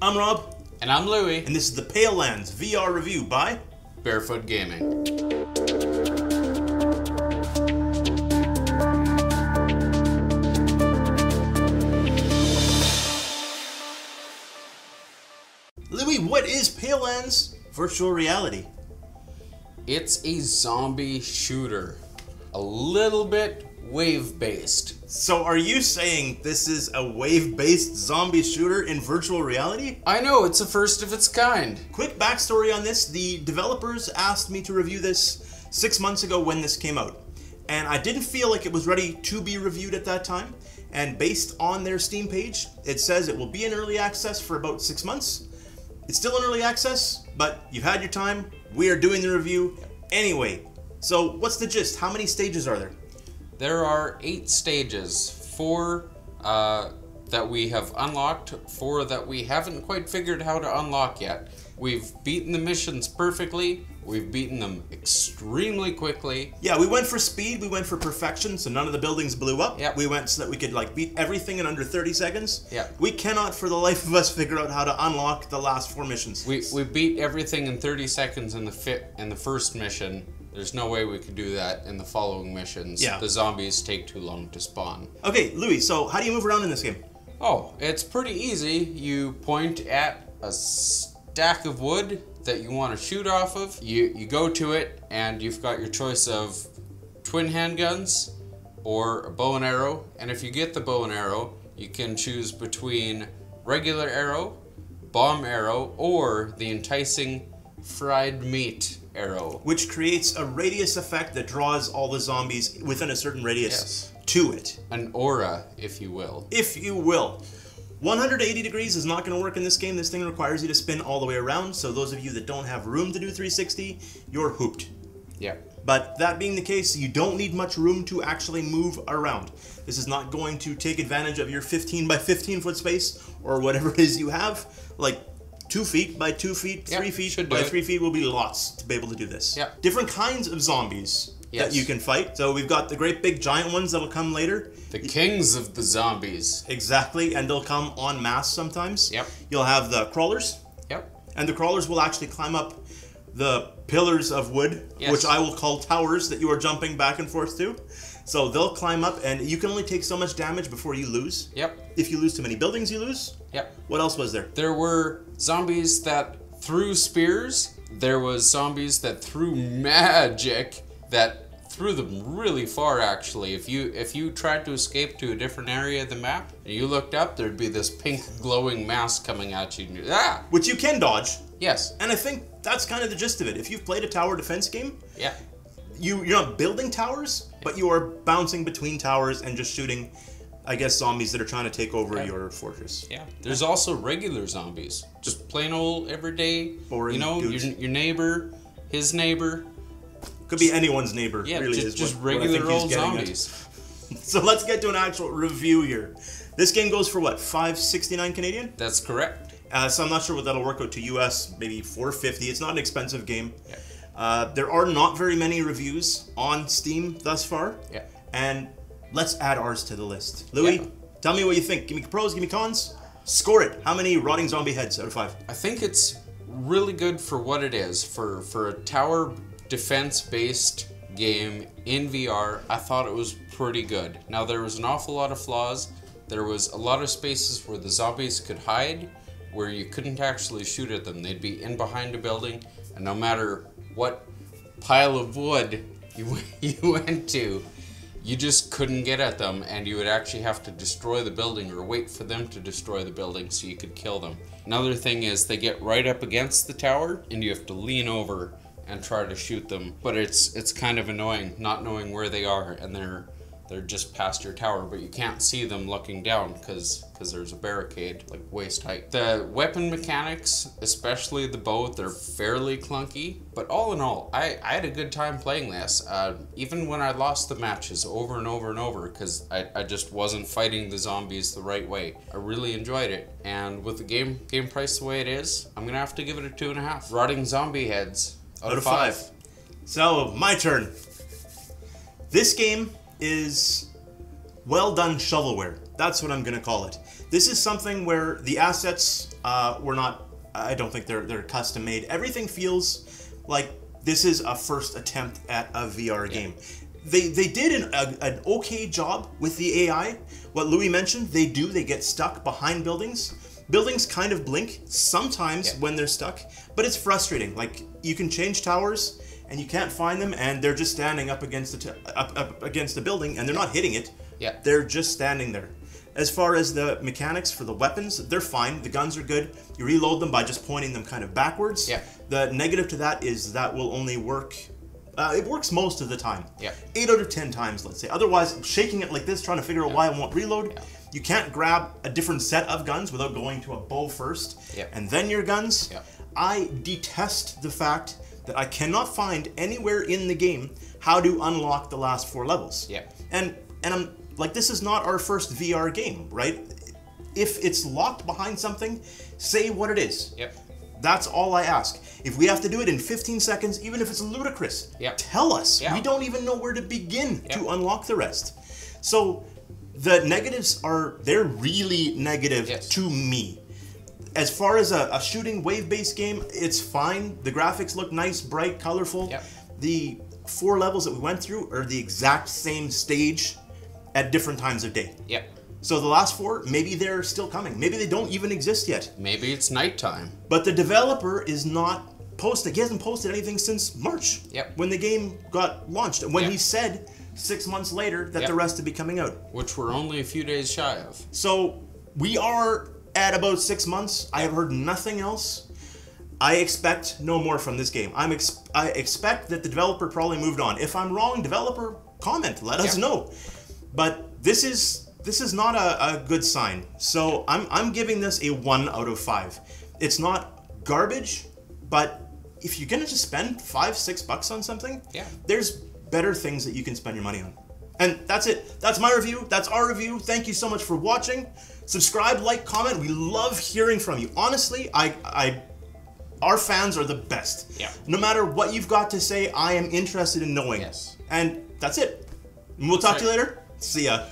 I'm Rob. And I'm Louie. And this is the Pale Lands VR review by Barefoot Gaming. Louie, what is Pale Lands virtual reality? It's a zombie shooter. A little bit wave-based. So are you saying this is a wave-based zombie shooter in virtual reality? I know, it's a first of its kind. Quick backstory on this. The developers asked me to review this 6 months ago when this came out. And I didn't feel like it was ready to be reviewed at that time. And based on their Steam page, it says it will be in early access for about 6 months. It's still in early access, but you've had your time. We are doing the review anyway. So what's the gist? How many stages are there? There are 8 stages, 4 that we have unlocked, 4 that we haven't quite figured how to unlock yet. We've beaten the missions perfectly, we've beaten them extremely quickly. Yeah, we went for speed, we went for perfection, so none of the buildings blew up. Yep. We went so that we could beat everything in under 30 seconds. Yep. We cannot for the life of us figure out how to unlock the last 4 missions. We beat everything in 30 seconds in the first mission. There's no way we could do that in the following missions. Yeah. The zombies take too long to spawn. Okay, Louis, so how do you move around in this game? Oh, it's pretty easy. You point at a stack of wood that you want to shoot off of. You go to it and you've got your choice of twin handguns or a bow and arrow. And if you get the bow and arrow, you can choose between regular arrow, bomb arrow, or the enticing fried meat arrow. Which creates a radius effect that draws all the zombies within a certain radius to it. An aura, if you will. If you will. 180 degrees is not going to work in this game. This thing requires you to spin all the way around, so those of you that don't have room to do 360, you're hooped. Yeah. But that being the case, you don't need much room to actually move around. This is not going to take advantage of your 15 by 15 foot space or whatever it is you have. Like 2 feet by 2 feet, 3 feet by 3 feet will be lots to be able to do this. Yep. Different kinds of zombies that you can fight. So we've got the great big giant ones that'll come later. The kings of the zombies. Exactly, and they'll come en masse sometimes. Yep. You'll have the crawlers. Yep. And the crawlers will actually climb up the pillars of wood, which I will call towers that you are jumping back and forth to. So they'll climb up, and you can only take so much damage before you lose. Yep. If you lose too many buildings, you lose. Yep. What else was there? There were zombies that threw spears. There was zombies that threw magic that threw them really far, actually. If you tried to escape to a different area of the map and you looked up, there'd be this pink glowing mass coming at you. And ah! Which you can dodge. Yes. And I think that's kind of the gist of it. If you've played a tower defense game, yeah, you're not building towers, but you are bouncing between towers and just shooting, I guess, zombies that are trying to take over your fortress. Yeah. There's also regular zombies. Just plain old everyday, boring, you know, your neighbor, his neighbor. Could be anyone's neighbor. Yeah, really just regular old zombies. So let's get to an actual review here. This game goes for what, $5.69 Canadian? That's correct. So I'm not sure what that'll work out to US, maybe $4.50. It's not an expensive game. Yeah. There are not very many reviews on Steam thus far. Yeah. And let's add ours to the list. Louis, tell me what you think. Give me pros, give me cons. Score it. How many rotting zombie heads out of 5? I think it's really good for what it is. For a tower defense-based game in VR, I thought it was pretty good. Now, there was an awful lot of flaws. There was a lot of spaces where the zombies could hide, where you couldn't actually shoot at them. They'd be in behind a building, and no matter what pile of wood you went to, you just couldn't get at them, and you would actually have to destroy the building or wait for them to destroy the building so you could kill them. Another thing is they get right up against the tower, and you have to lean over and try to shoot them. But it's kind of annoying not knowing where they are, and they're just past your tower, but you can't see them looking down because there's a barricade like waist height. The weapon mechanics, especially the bow, they're fairly clunky, but all in all, I had a good time playing this. Even when I lost the matches over and over and over because I just wasn't fighting the zombies the right way. I really enjoyed it, and with the game price the way it is, I'm gonna have to give it a 2.5. Rotting zombie heads out of 5. So, my turn. This game is well done shovelware. That's what I'm gonna call it. This is something where the assets were not. I don't think they're custom made. Everything feels like this is a first attempt at a VR game. They did an okay job with the AI. What Louis mentioned, they get stuck behind buildings. Buildings kind of blink sometimes when they're stuck, but it's frustrating. Like, you can change towers and you can't find them, and they're just standing up against up against the building, and they're not hitting it. Yeah. They're just standing there. As far as the mechanics for the weapons, they're fine. The guns are good. You reload them by just pointing them kind of backwards. Yeah. The negative to that is that will only work. It works most of the time. Yeah. 8 out of 10 times, let's say. Otherwise, shaking it like this, trying to figure out why it won't reload. Yeah. You can't grab a different set of guns without going to a bow first, and then your guns. Yeah. I detest the fact that I cannot find anywhere in the game how to unlock the last 4 levels. Yeah. And I'm like, this is not our first VR game, right? If it's locked behind something, say what it is. Yep. That's all I ask. If we have to do it in 15 seconds, even if it's ludicrous, tell us. We don't even know where to begin to unlock the rest. So the negatives they're really negative to me. As far as a shooting wave-based game, it's fine. The graphics look nice, bright, colorful. The 4 levels that we went through are the exact same stage at different times of day. So the last 4, maybe they're still coming. Maybe they don't even exist yet. Maybe it's nighttime. But the developer is not posting. He hasn't posted anything since March, when the game got launched. And when he said 6 months later that the rest would be coming out. Which we're only a few days shy of. So we are at about 6 months. I have heard nothing else. I expect no more from this game. I expect that the developer probably moved on. If I'm wrong, developer, comment. Let us know. But this is not a good sign. So I'm giving this a 1 out of 5. It's not garbage, but if you're gonna just spend $5-6 on something, there's better things that you can spend your money on. And that's it. That's my review. That's our review. Thank you so much for watching. Subscribe, like, comment. We love hearing from you. Honestly, our fans are the best. No matter what you've got to say, I am interested in knowing. And that's it. And we'll talk to you later. See ya.